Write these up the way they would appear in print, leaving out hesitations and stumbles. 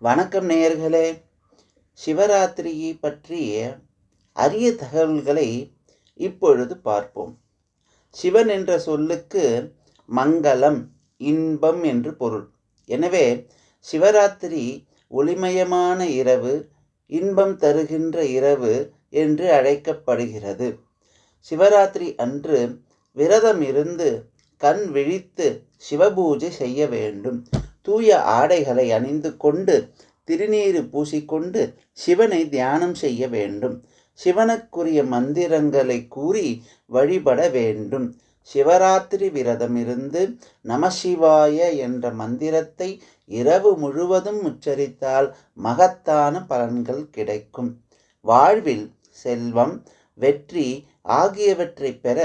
வணக்கம் நேயர்களே. சிவராத்திரியை பற்றிய அரிய தகவல்களை இப்பொழுது பார்ப்போம். சிவன் என்ற சொல்லுக்கு மங்களம், இன்பம் என்று பொருள். எனவே சிவராத்திரி ஒளிமயமான இரவு, இன்பம் தருகின்ற இரவு என்று அழைக்கப்படுகிறது. சிவராத்திரி அன்று விரதம் இருந்து கண் விழித்து சிவபூஜை செய்ய வேண்டும். தூய ஆடைகளை அணிந்து கொண்டு திருநீறு பூசிக்கொண்டு சிவனை தியானம் செய்ய வேண்டும். சிவனுக்குரிய மந்திரங்களை கூறி வழிபட வேண்டும். சிவராத்திரி விரதம் இருந்து நமசிவாய என்ற மந்திரத்தை இரவு முழுவதும் உச்சரித்தால் மகத்தான பலன்கள் கிடைக்கும். வாழ்வில் செல்வம், வெற்றி ஆகியவற்றை பெற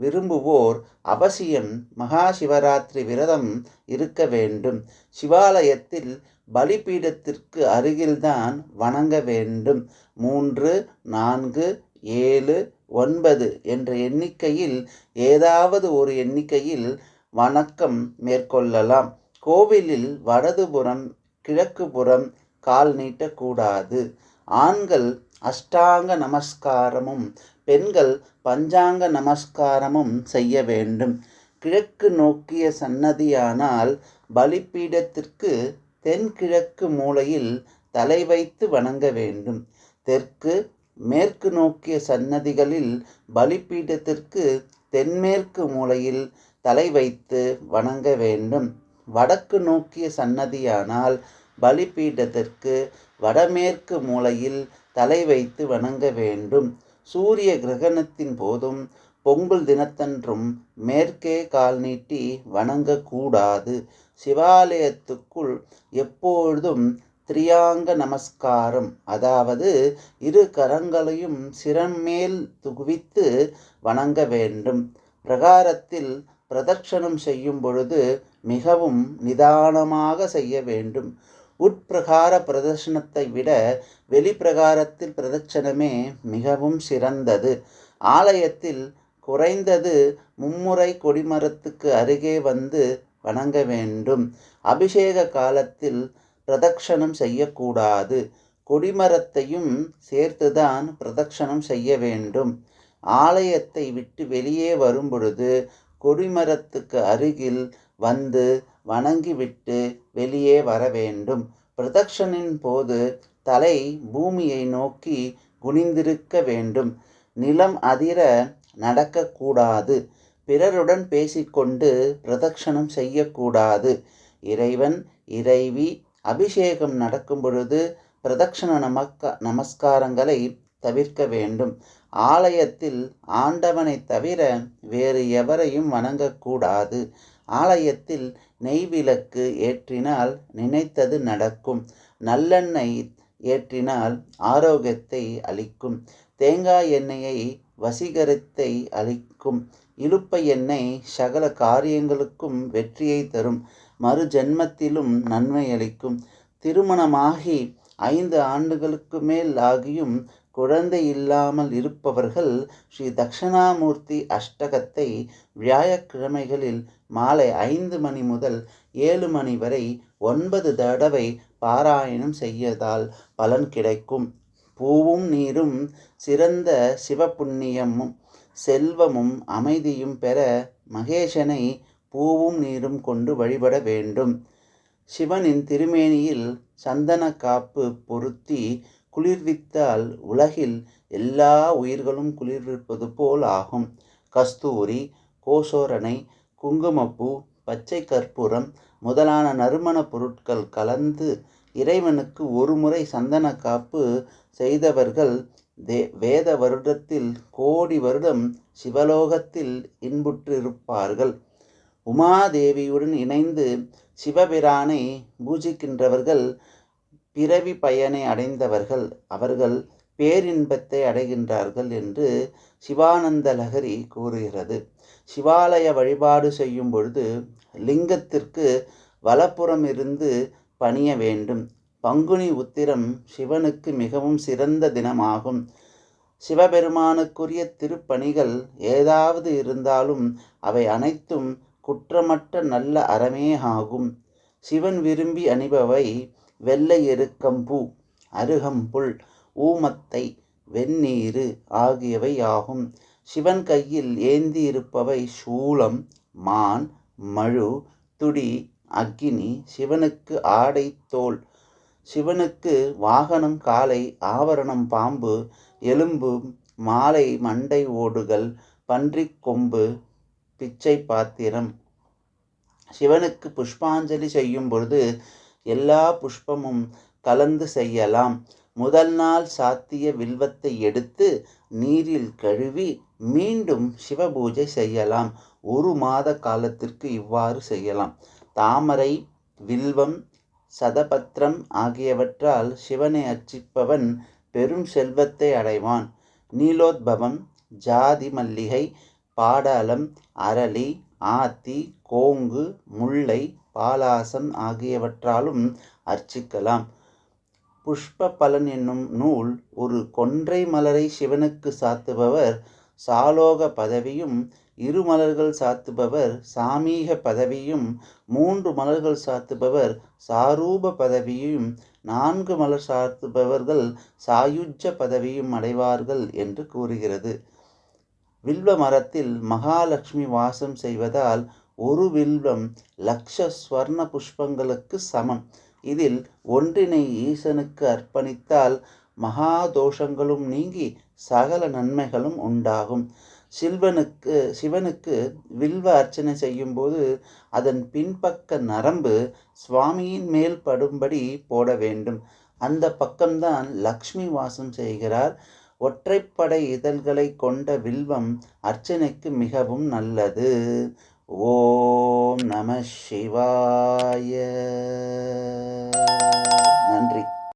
விரும்புவோர் அவசியம் மகா சிவராத்திரி விரதம் இருக்க வேண்டும். சிவாலயத்தில் பலிபீடத்திற்கு அருகில்தான் வணங்க வேண்டும். 3, 4, 7, 9 என்ற எண்ணிக்கையில் ஏதாவது ஒரு எண்ணிக்கையில் வணக்கம் மேற்கொள்ளலாம். கோவிலில் வலதுபுறம், கிழக்கு புறம் கால் நீட்டக்கூடாது. ஆண்கள் அஷ்டாங்க நமஸ்காரமும் பெண்கள் பஞ்சாங்க நமஸ்காரமும் செய்ய வேண்டும். கிழக்கு நோக்கிய சன்னதியானால் பலிபீடத்திற்கு தென்கிழக்கு மூலையில் தலை வைத்து வணங்க வேண்டும். தெற்கு, மேற்கு நோக்கிய சன்னதிகளில் பலிபீடத்திற்கு தென்மேற்கு மூலையில் தலை வைத்து வணங்க வேண்டும். வடக்கு நோக்கிய சன்னதியானால் பலிபீடத்திற்கு வடமேற்கு மூலையில் தலை வைத்து வணங்க வேண்டும். சூரிய கிரகணத்தின் போதும் பொங்கல் தினத்தன்றும் மேற்கே கால் நீட்டி வணங்கக்கூடாது. சிவாலயத்துக்குள் எப்பொழுதும் திரியாங்க நமஸ்காரம், அதாவது இரு கரங்களையும் சிரமேல் குவித்து வணங்க வேண்டும். பிரகாரத்தில் பிரதட்சணம் செய்யும் பொழுது மிகவும் நிதானமாக செய்ய வேண்டும். உட்பிரகார பிரதட்சணத்தை விட வெளிப்பிரகாரத்தில் பிரதட்சணமே மிகவும் சிறந்தது. ஆலயத்தில் குறைந்தது 3 முறை கொடிமரத்துக்கு அருகே வந்து வணங்க வேண்டும். அபிஷேக காலத்தில் பிரதட்சணம் செய்யக்கூடாது. கொடிமரத்தையும் சேர்த்துதான் பிரதட்சணம் செய்ய வேண்டும். ஆலயத்தை விட்டு வெளியே வரும்பொழுது கொடிமரத்துக்கு அருகில் வந்து வணங்கிவிட்டு வெளியே வர வேண்டும். பிரதட்சணின் போது தலை பூமியை நோக்கி குனிந்திருக்க வேண்டும். நிலம் அதிர நடக்கக்கூடாது. பிறருடன் பேசிக்கொண்டு பிரதட்சணம் செய்யக்கூடாது. இறைவன், இறைவி அபிஷேகம் நடக்கும் பொழுது பிரதட்சண நமஸ்காரங்களை தவிர்க்க வேண்டும். ஆலயத்தில் ஆண்டவனை தவிர வேறு எவரையும் வணங்கக்கூடாது. ஆலயத்தில் நெய்விளக்கு ஏற்றினால் நினைத்தது நடக்கும். நல்லெண்ணெய் ஏற்றினால் ஆரோக்கியத்தை அளிக்கும். தேங்காய் எண்ணெயை வசீகரத்தை அளிக்கும். இலுப்பை எண்ணெய் சகல காரியங்களுக்கும் வெற்றியை தரும். மறு ஜென்மத்திலும் நன்மை அளிக்கும். திருமணமாகி 5 ஆண்டுகளுக்கு மேல் ஆகியும் குழந்தை இல்லாமல் இருப்பவர்கள் ஸ்ரீ தட்சிணாமூர்த்தி அஷ்டகத்தை வியாழக்கிழமைகளில் மாலை 5 மணி முதல் 7 மணி வரை 9 தடவை பாராயணம் செய்வதால் பலன் கிடைக்கும். பூவும் நீரும் சிறந்த சிவபுண்ணியமும் செல்வமும் அமைதியும் பெற மகேசனை பூவும் நீரும் கொண்டு வழிபட வேண்டும். சிவனின் திருமேனியில் சந்தன காப்பு பொருத்தி குளிர்வித்தால் உலகில் எல்லா உயிர்களும் குளிர்விப்பது போல் ஆகும். கஸ்தூரி, கோசோரணை, குங்குமப்பூ, பச்சை கற்பூரம் முதலான நறுமண பொருட்கள் கலந்து இறைவனுக்கு 1 முறை சந்தன காப்பு செய்தவர்கள் வேத வருடத்தில் கோடி வருடம் சிவலோகத்தில் இன்புற்றிருப்பார்கள். உமாதேவியுடன் இணைந்து சிவபிரானை பூஜிக்கின்றவர்கள் பிறவி பயனை அடைந்தவர்கள். அவர்கள் பேரின்பத்தை அடைகின்றார்கள் என்று சிவானந்த லஹரி கூறுகிறது. சிவாலய வழிபாடு செய்யும் பொழுது லிங்கத்திற்கு வலப்புறம் இருந்து பணிய வேண்டும். பங்குனி உத்திரம் சிவனுக்கு மிகவும் சிறந்த தினமாகும். சிவபெருமானுக்குரிய திருப்பணிகள் ஏதாவது இருந்தாலும் அவை அனைத்தும் குற்றமற்ற நல்ல அறமே ஆகும். சிவன் விரும்பி அணிபவை வெள்ளை எருக்கம்பூ, அருகம்புல், ஊமத்தை, வெந்நீரு ஆகியவை ஆகும். சிவன் கையில் ஏந்தியிருப்பவை சூலம், மான், மழு, துடி, அக்கினி. சிவனுக்கு ஆடை தோல். சிவனுக்கு வாகனம் காளை, ஆபரணம் பாம்பு, எலும்பு, மாலை மண்டை ஓடுகள், பன்றிக் கொம்பு, பிச்சை பாத்திரம். சிவனுக்கு புஷ்பாஞ்சலி செய்யும் பொழுது எல்லா புஷ்பமும் கலந்து செய்யலாம். முதல் நாள் சாத்திய வில்வத்தை எடுத்து நீரில் கழுவி மீண்டும் சிவபூஜை செய்யலாம். 1 மாத காலத்திற்கு இவ்வாறு செய்யலாம். தாமரை, வில்வம், சதபத்திரம் ஆகியவற்றால் சிவனை அர்ச்சிப்பவன் பெரும் செல்வத்தை அடைவான். நீலோத்பவம், ஜாதி மல்லிகை, பாடாலம், அரளி, ஆத்தி, கோங்கு, முல்லை, பாலாசம் ஆகியவற்றாலும் அர்ச்சிக்கலாம். புஷ்ப பலன் என்னும் நூல் ஒரு கொன்றை மலரை சிவனுக்கு சாத்துபவர் சாலோக பதவியும், 2 மலர்கள் சாத்துபவர் சாமீக பதவியும், 3 மலர்கள் சாத்துபவர் சாரூப பதவியும், 4 மலர் சாத்துபவர்கள் சாயுஜ்ய பதவியும் அடைவார்கள் என்று கூறுகிறது. வில்வ மரத்தில் மகாலட்சுமி வாசம் செய்வதால் 1 வில்வம் லட்ச ஸ்வர்ண புஷ்பங்களுக்கு சமம். இதில் ஒன்றினை ஈசனுக்கு அர்ப்பணித்தால் மகா தோஷங்களும் நீங்கி சகல நன்மைகளும் உண்டாகும். சிவனுக்கு வில்வ அர்ச்சனை செய்யும்போது அதன் பின்பக்க நரம்பு சுவாமியின் மேல் படும்படி போட வேண்டும். அந்த பக்கம்தான் லக்ஷ்மி வாசம் செய்கிறார். ஒற்றைப்படை இதழ்களை கொண்ட வில்வம் அர்ச்சனைக்கு மிகவும் நல்லது. ஓம் நம சிவாய.